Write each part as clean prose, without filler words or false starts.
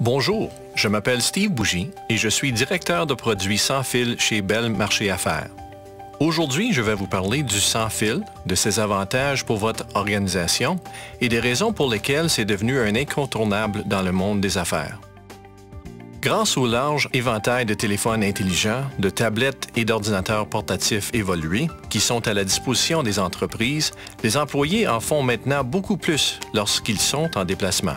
Bonjour, je m'appelle Steve Bougie et je suis directeur de produits sans fil chez Bell Marché Affaires. Aujourd'hui, je vais vous parler du sans fil, de ses avantages pour votre organisation et des raisons pour lesquelles c'est devenu un incontournable dans le monde des affaires. Grâce au large éventail de téléphones intelligents, de tablettes et d'ordinateurs portatifs évolués qui sont à la disposition des entreprises, les employés en font maintenant beaucoup plus lorsqu'ils sont en déplacement.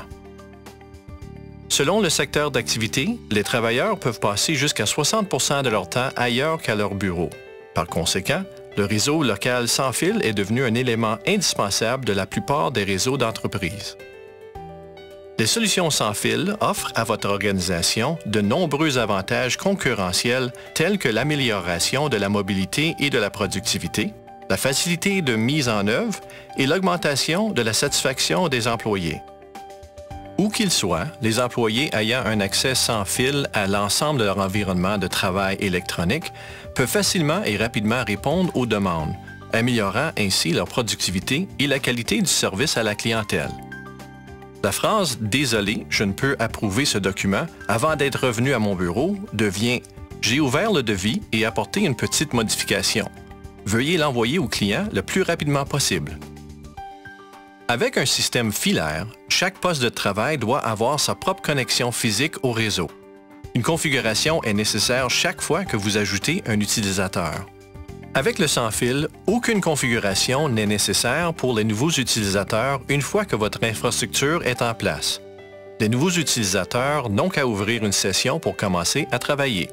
Selon le secteur d'activité, les travailleurs peuvent passer jusqu'à 60% de leur temps ailleurs qu'à leur bureau. Par conséquent, le réseau local sans fil est devenu un élément indispensable de la plupart des réseaux d'entreprises. Les solutions sans fil offrent à votre organisation de nombreux avantages concurrentiels tels que l'amélioration de la mobilité et de la productivité, la facilité de mise en œuvre et l'augmentation de la satisfaction des employés. Où qu'ils soient, les employés ayant un accès sans fil à l'ensemble de leur environnement de travail électronique peuvent facilement et rapidement répondre aux demandes, améliorant ainsi leur productivité et la qualité du service à la clientèle. La phrase « Désolé, je ne peux approuver ce document avant d'être revenu à mon bureau » devient « J'ai ouvert le devis et apporté une petite modification. Veuillez l'envoyer au client le plus rapidement possible. » Avec un système filaire, chaque poste de travail doit avoir sa propre connexion physique au réseau. Une configuration est nécessaire chaque fois que vous ajoutez un utilisateur. Avec le sans-fil, aucune configuration n'est nécessaire pour les nouveaux utilisateurs une fois que votre infrastructure est en place. Les nouveaux utilisateurs n'ont qu'à ouvrir une session pour commencer à travailler.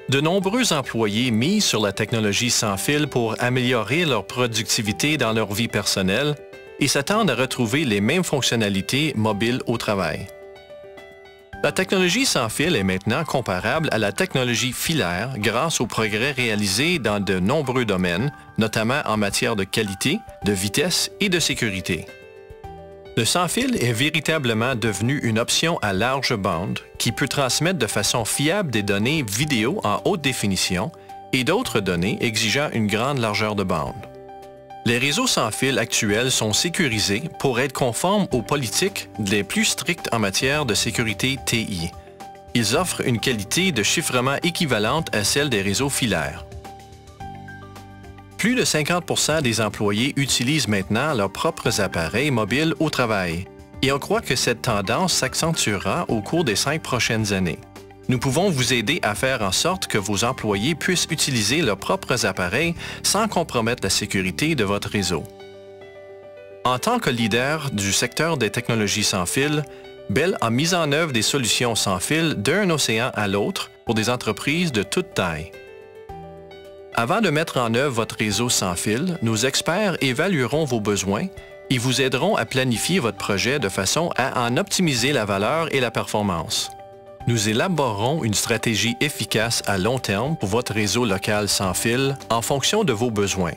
De nombreux employés misent sur la technologie sans fil pour améliorer leur productivité dans leur vie personnelle et s'attendent à retrouver les mêmes fonctionnalités mobiles au travail. La technologie sans fil est maintenant comparable à la technologie filaire grâce aux progrès réalisés dans de nombreux domaines, notamment en matière de qualité, de vitesse et de sécurité. Le sans-fil est véritablement devenu une option à large bande qui peut transmettre de façon fiable des données vidéo en haute définition et d'autres données exigeant une grande largeur de bande. Les réseaux sans fil actuels sont sécurisés pour être conformes aux politiques les plus strictes en matière de sécurité TI. Ils offrent une qualité de chiffrement équivalente à celle des réseaux filaires. Plus de 50% des employés utilisent maintenant leurs propres appareils mobiles au travail, et on croit que cette tendance s'accentuera au cours des 5 prochaines années. Nous pouvons vous aider à faire en sorte que vos employés puissent utiliser leurs propres appareils sans compromettre la sécurité de votre réseau. En tant que leader du secteur des technologies sans fil, Bell a mis en œuvre des solutions sans fil d'un océan à l'autre pour des entreprises de toute taille. Avant de mettre en œuvre votre réseau sans fil, nos experts évalueront vos besoins et vous aideront à planifier votre projet de façon à en optimiser la valeur et la performance. Nous élaborerons une stratégie efficace à long terme pour votre réseau local sans fil en fonction de vos besoins.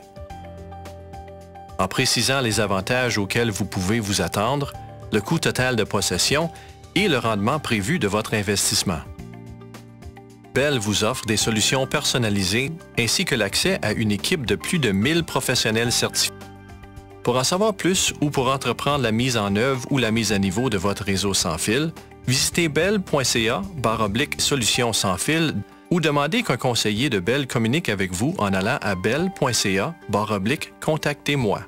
En précisant les avantages auxquels vous pouvez vous attendre, le coût total de possession et le rendement prévu de votre investissement. Bell vous offre des solutions personnalisées ainsi que l'accès à une équipe de plus de 1000 professionnels certifiés. Pour en savoir plus ou pour entreprendre la mise en œuvre ou la mise à niveau de votre réseau sans fil, visitez bell.ca/solutions sans fil ou demandez qu'un conseiller de Bell communique avec vous en allant à bell.ca/contactez-moi.